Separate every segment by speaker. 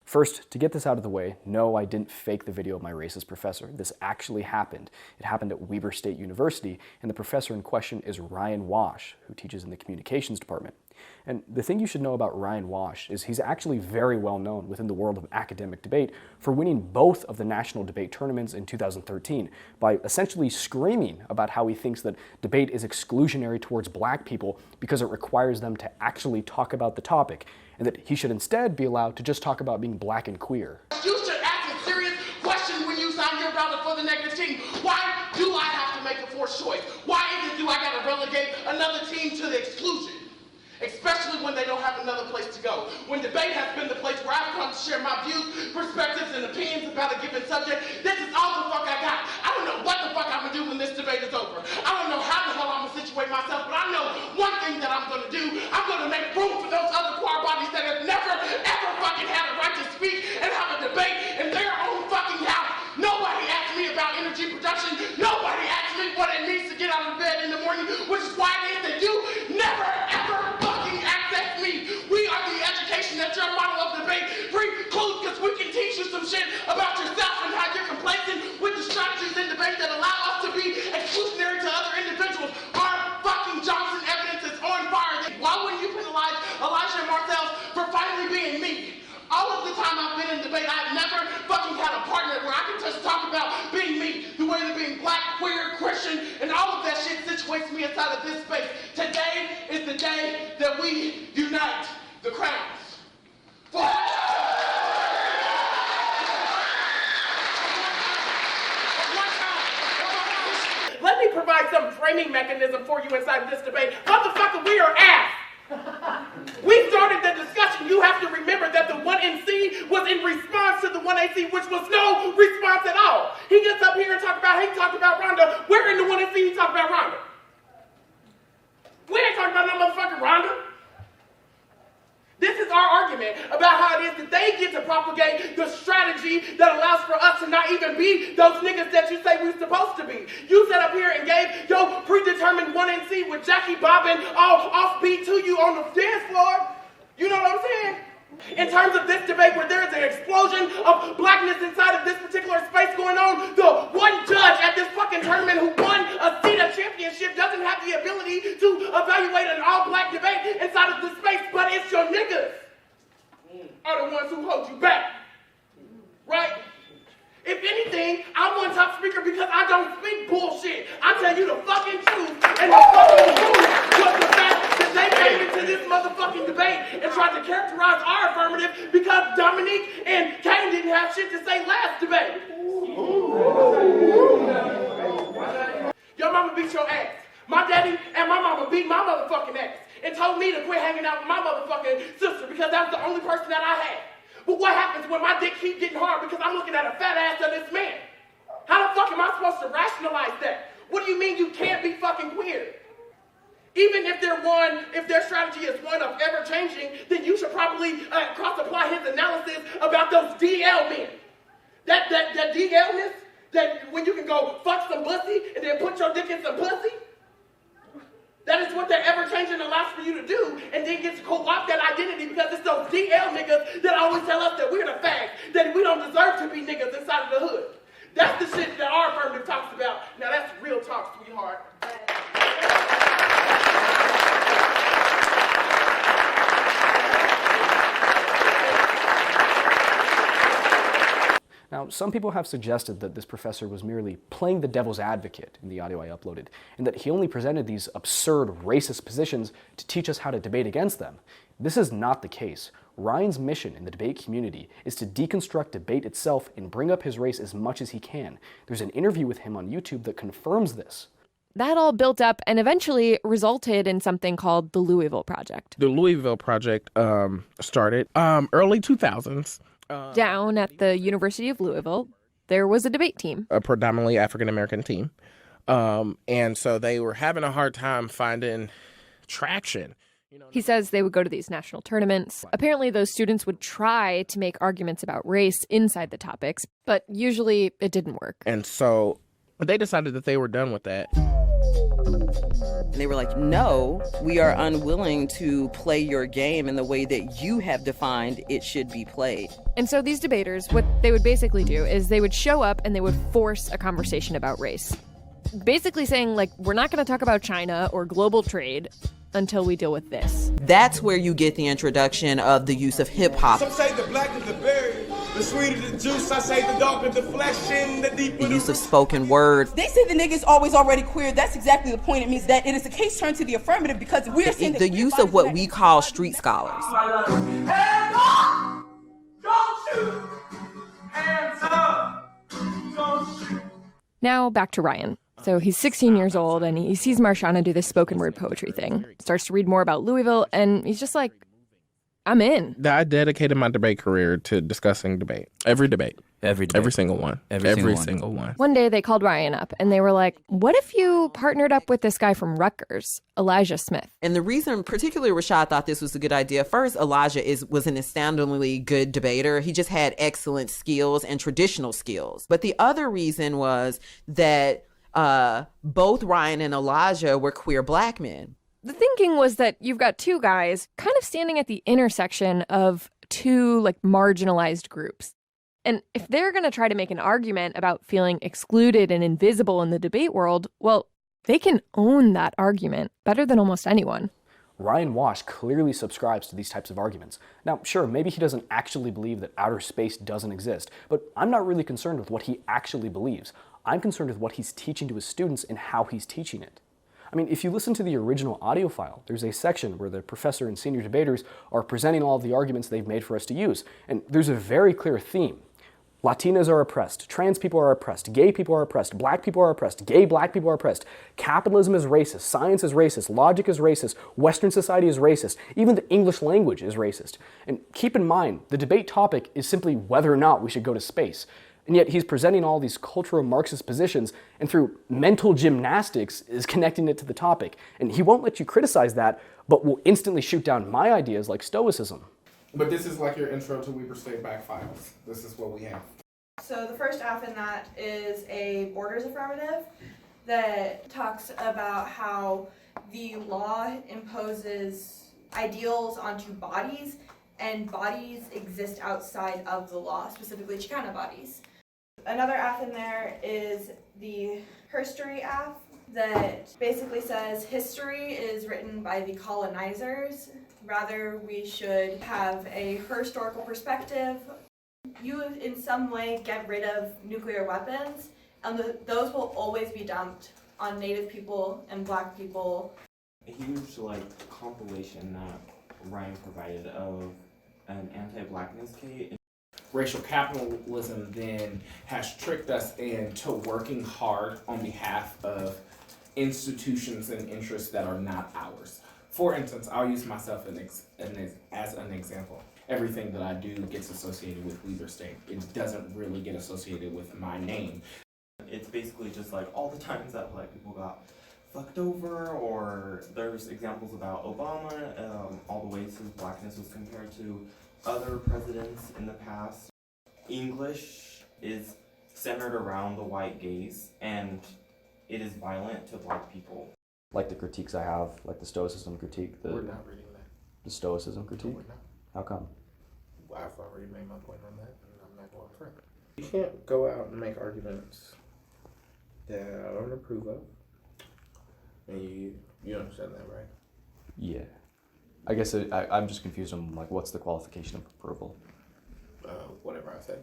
Speaker 1: First, to get this out of the way, no, I didn't fake the video of my racist professor. This actually happened. It happened at Weber State University, and the professor in question is Ryan Wash, who teaches in the communications department. And the thing you should know about Ryan Wash is he's actually very well known within the world of academic debate for winning both of the national debate tournaments in 2013 by essentially screaming about how he thinks that debate is exclusionary towards black people because it requires them to actually talk about the topic, and that he should instead be allowed to just talk about being black and queer.
Speaker 2: You should ask a serious question when you sign your ballot for the negative team. Why do I have to make a forced choice? Why is it do I gotta relegate another team to the exclusion? Especially when they don't have another place to go. When debate has been the place where I've come to share my views, perspectives, and opinions about a given subject, this is all the fuck I got. I don't know what the fuck I'm gonna do when this debate is over. I don't know how the hell I'm gonna situate myself, but I know one thing that I'm gonna do. I'm gonna make room for those other queer bodies that have never, ever fucking had a right to speak and have a debate in their own fucking house. Nobody asked me about energy production. Nobody asked me what it means to get out of bed in the morning, which is why it is that you never, ever fucking access me. We are the education that your model of debate precludes, because we can teach you some shit about yourself and how you're complacent with the strategies in debate that allow us to be exclusionary to other individuals. Our fucking Johnson evidence is on fire. Why wouldn't you penalize Elijah and Marcel for finally being me? All of the time I've been in debate, I've never fucking had a partner where I can just talk about being me, the way of being black, queer, Christian, and all of that shit situates me inside of this space. Today is the day that we unite the crowns. Let me provide some framing mechanism for you inside this debate. Motherfucker, we are ass. We started the discussion. You have to remember that the 1NC was in response to the 1AC, which was no response at all. He gets up here and talks about Rhonda. Where in the 1NC he talked about Rhonda? We ain't talking about no motherfucking Rhonda. This is our argument about how it is that they get to propagate the strategy that allows for us to not even be those niggas that you say we're supposed to be. You sat up here and gave your predetermined 1NC with Jackie bobbing all offbeat to you on the dance floor. You know what I'm saying? In terms of this debate where there is an explosion of blackness inside of this particular space going on, the one judge at this fucking tournament who won a seat of championship doesn't have the ability to evaluate an all-black debate inside of this space, but it's your niggas are the ones who hold you back, right? If anything, I'm one top speaker because I don't speak bullshit. I tell you the fucking truth, and the fucking truth was the fact that they came into this motherfucking debate and tried to characterize our affirmative because Dominique and Kane didn't have shit to say last debate. Your mama beat your ass. My daddy and my mama beat my motherfucking ass and told me to quit hanging out with my motherfucking sister because that was the only person that I had. But what happens when my dick keeps getting hard because I'm looking at a fat ass of this man? How the fuck am I supposed to rationalize that? What do you mean you can't be fucking queer? Even if their strategy is one of ever changing, then you should probably cross-apply his analysis about those DL men. That DL-ness, that when you can go fuck some pussy and then put your dick in some pussy, that is what that ever-changing allows for you to do, and then get to co-opt that identity because it's those DL niggas that always tell us that we're the fags, that we don't deserve to be niggas inside of the hood. That's the shit that our affirmative talks about. Now that's real talk, sweetheart.
Speaker 1: Now, some people have suggested that this professor was merely playing the devil's advocate in the audio I uploaded, and that he only presented these absurd racist positions to teach us how to debate against them. This is not the case. Ryan's mission in the debate community is to deconstruct debate itself and bring up his race as much as he can. There's an interview with him on YouTube that confirms this.
Speaker 3: That all built up and eventually resulted in something called the Louisville Project.
Speaker 4: The Louisville Project started early 2000s.
Speaker 3: Down at the University of Louisville, there was a debate team.
Speaker 4: A predominantly African-American team. And so they were having a hard time finding traction.
Speaker 3: He says they would go to these national tournaments. Apparently, those students would try to make arguments about race inside the topics, but usually it didn't work.
Speaker 4: And so they decided that they were done with that.
Speaker 5: And they were like, no, we are unwilling to play your game in the way that you have defined it should be played.
Speaker 3: And so these debaters, what they would basically do is they would show up and they would force a conversation about race. Basically saying, like, we're not going to talk about China or global trade until we deal with this.
Speaker 5: That's where you get the introduction of the use of hip hop.
Speaker 6: Some say the black is the berry, the sweeter the juice. I say the darker the flesh and the deeper
Speaker 5: the use of spoken word.
Speaker 7: They say the nigga's always already queer. That's exactly the point. It means that it is a case turned to the affirmative because we're saying
Speaker 5: the use of what we call street scholars.
Speaker 6: Hands up! Don't shoot! Hands up! Don't shoot!
Speaker 3: Now back to Ryan. So he's 16 years old and he sees Marshana do this spoken word poetry thing, starts to read more about Louisville, and he's just like, I'm in.
Speaker 4: I dedicated my debate career to discussing debate. Every debate.
Speaker 8: Every
Speaker 4: single one. Every single one.
Speaker 3: One day they called Ryan up and they were like, what if you partnered up with this guy from Rutgers, Elijah Smith?
Speaker 5: And the reason particularly Rashad thought this was a good idea, first, Elijah was an astoundingly good debater. He just had excellent skills and traditional skills. But the other reason was that both Ryan and Elijah were queer black men.
Speaker 3: The thinking was that you've got two guys kind of standing at the intersection of two like marginalized groups. And if they're going to try to make an argument about feeling excluded and invisible in the debate world, well, they can own that argument better than almost anyone.
Speaker 1: Ryan Wash clearly subscribes to these types of arguments. Now, sure, maybe he doesn't actually believe that outer space doesn't exist, but I'm not really concerned with what he actually believes. I'm concerned with what he's teaching to his students and how he's teaching it. I mean, if you listen to the original audio file, there's a section where the professor and senior debaters are presenting all of the arguments they've made for us to use, and there's a very clear theme. Latinas are oppressed, trans people are oppressed, gay people are oppressed, black people are oppressed, gay black people are oppressed, capitalism is racist, science is racist, logic is racist, Western society is racist, even the English language is racist. And keep in mind, the debate topic is simply whether or not we should go to space. And yet he's presenting all these cultural Marxist positions and through mental gymnastics is connecting it to the topic. And he won't let you criticize that, but will instantly shoot down my ideas like Stoicism.
Speaker 4: But this is like your intro to Weber State back files. This is what we have.
Speaker 9: So the first F in that is a borders affirmative that talks about how the law imposes ideals onto bodies and bodies exist outside of the law, specifically Chicana bodies. Another F in there is the herstory F that basically says history is written by the colonizers. Rather, we should have a historical perspective. You, in some way, get rid of nuclear weapons, and those will always be dumped on Native people and Black people.
Speaker 10: A huge compilation that Ryan provided of an anti-Blackness case.
Speaker 4: Racial capitalism then has tricked us into working hard on behalf of institutions and interests that are not ours. For instance, I'll use myself as an example. Everything that I do gets associated with Weber State. It doesn't really get associated with my name.
Speaker 10: It's basically just all the times that Black people got fucked over, or there's examples about Obama, all the ways his Blackness was compared to other presidents in the past. English is centered around the white gaze, and it is violent to Black people.
Speaker 1: Like the critiques I have, like the Stoicism critique.
Speaker 4: We're not reading that.
Speaker 1: The Stoicism critique?
Speaker 4: No, we're not.
Speaker 1: How come?
Speaker 4: Well, I've already made my point on that, and I'm not going further. You can't go out and make arguments that I don't approve of. And you understand that, right?
Speaker 1: Yeah. I guess I'm just confused on what's the qualification of approval?
Speaker 4: Whatever I say.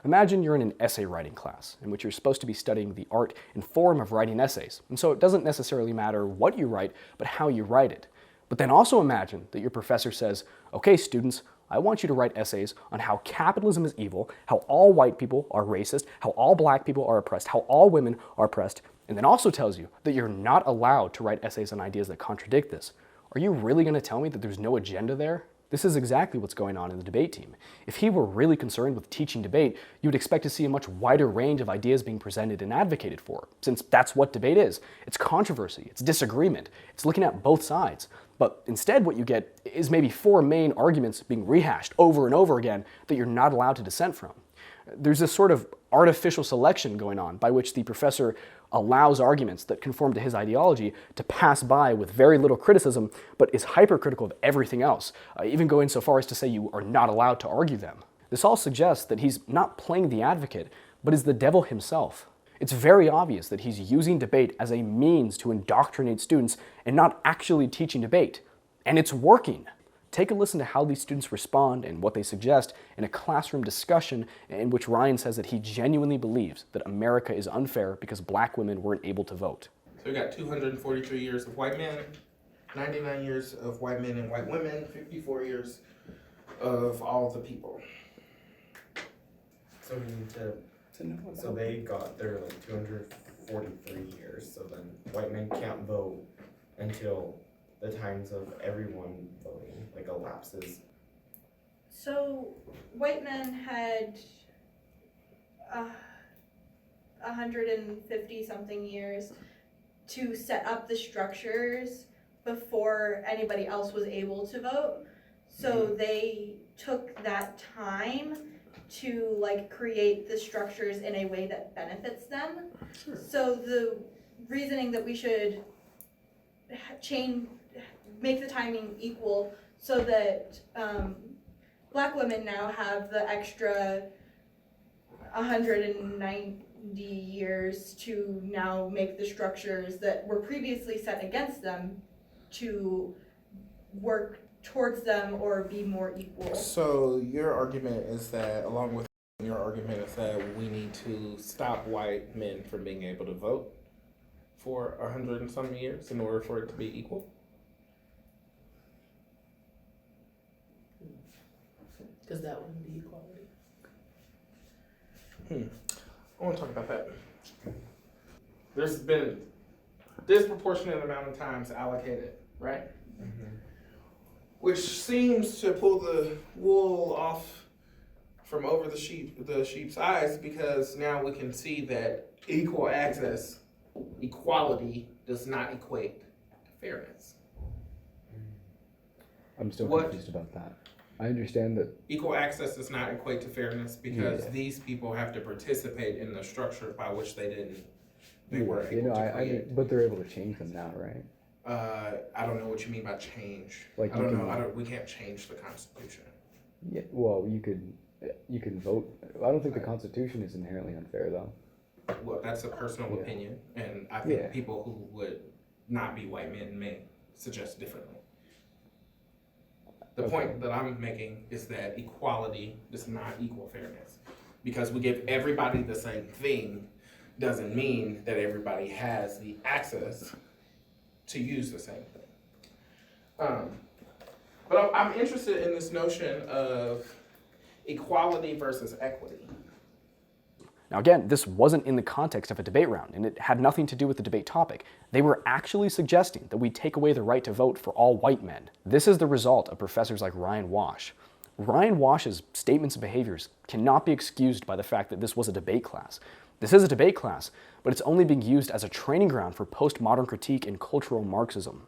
Speaker 1: Imagine you're in an essay writing class in which you're supposed to be studying the art and form of writing essays. And so it doesn't necessarily matter what you write, but how you write it. But then also imagine that your professor says, okay, students, I want you to write essays on how capitalism is evil, how all white people are racist, how all Black people are oppressed, how all women are oppressed, and then also tells you that you're not allowed to write essays on ideas that contradict this. Are you really going to tell me that there's no agenda there? This is exactly what's going on in the debate team. If he were really concerned with teaching debate, you would expect to see a much wider range of ideas being presented and advocated for, since that's what debate is. It's controversy, it's disagreement, it's looking at both sides. But instead what you get is maybe 4 main arguments being rehashed over and over again that you're not allowed to dissent from. There's this sort of artificial selection going on by which the professor allows arguments that conform to his ideology to pass by with very little criticism, but is hypercritical of everything else, even going so far as to say you are not allowed to argue them. This all suggests that he's not playing the advocate, but is the devil himself. It's very obvious that he's using debate as a means to indoctrinate students and not actually teaching debate. And it's working. Take a listen to how these students respond and what they suggest in a classroom discussion in which Ryan says that he genuinely believes that America is unfair because black women weren't able to vote.
Speaker 4: So we got 243 years of white men, 99 years of white men and white women, 54 years of all the people.
Speaker 10: So we need to so they got their like 243 years, so then white men can't vote until the times of everyone voting like elapses.
Speaker 9: So white men had 150 something years to set up the structures before anybody else was able to vote. So they took that time to like create the structures in a way that benefits them. Sure. So the reasoning that we should make the timing equal so that black women now have the extra 190 years to now make the structures that were previously set against them to work towards them or be more equal.
Speaker 4: So your argument is that, along with your argument is that we need to stop white men from being able to vote for 100 and some years in order for it to be equal?
Speaker 8: Because that wouldn't be equality.
Speaker 4: I want to talk about that. There's been a disproportionate amount of times allocated, right? Mm-hmm. Which seems to pull the wool off from over the sheep's eyes, because now we can see that equal access, equality, does not equate to fairness.
Speaker 11: I'm still confused about that. I understand that
Speaker 4: equal access does not equate to fairness because these people have to participate in the structure by which they were able to create.
Speaker 11: but they're able to change them now, right?
Speaker 4: I don't know what you mean by change.
Speaker 11: Like
Speaker 4: I don't know. We can't change the Constitution.
Speaker 11: Yeah. Well, you can vote. I don't think the Constitution is inherently unfair, though.
Speaker 4: Well, that's a personal opinion, and I think people who would not be white men may suggest differently. The point that I'm making is that equality does not equal fairness. Because we give everybody the same thing doesn't mean that everybody has the access to use the same thing. But I'm interested in this notion of equality versus equity.
Speaker 1: Now again, this wasn't in the context of a debate round, and it had nothing to do with the debate topic. They were actually suggesting that we take away the right to vote for all white men. This is the result of professors like Ryan Wash. Ryan Wash's statements and behaviors cannot be excused by the fact that this was a debate class. This is a debate class, but it's only being used as a training ground for postmodern critique and cultural Marxism.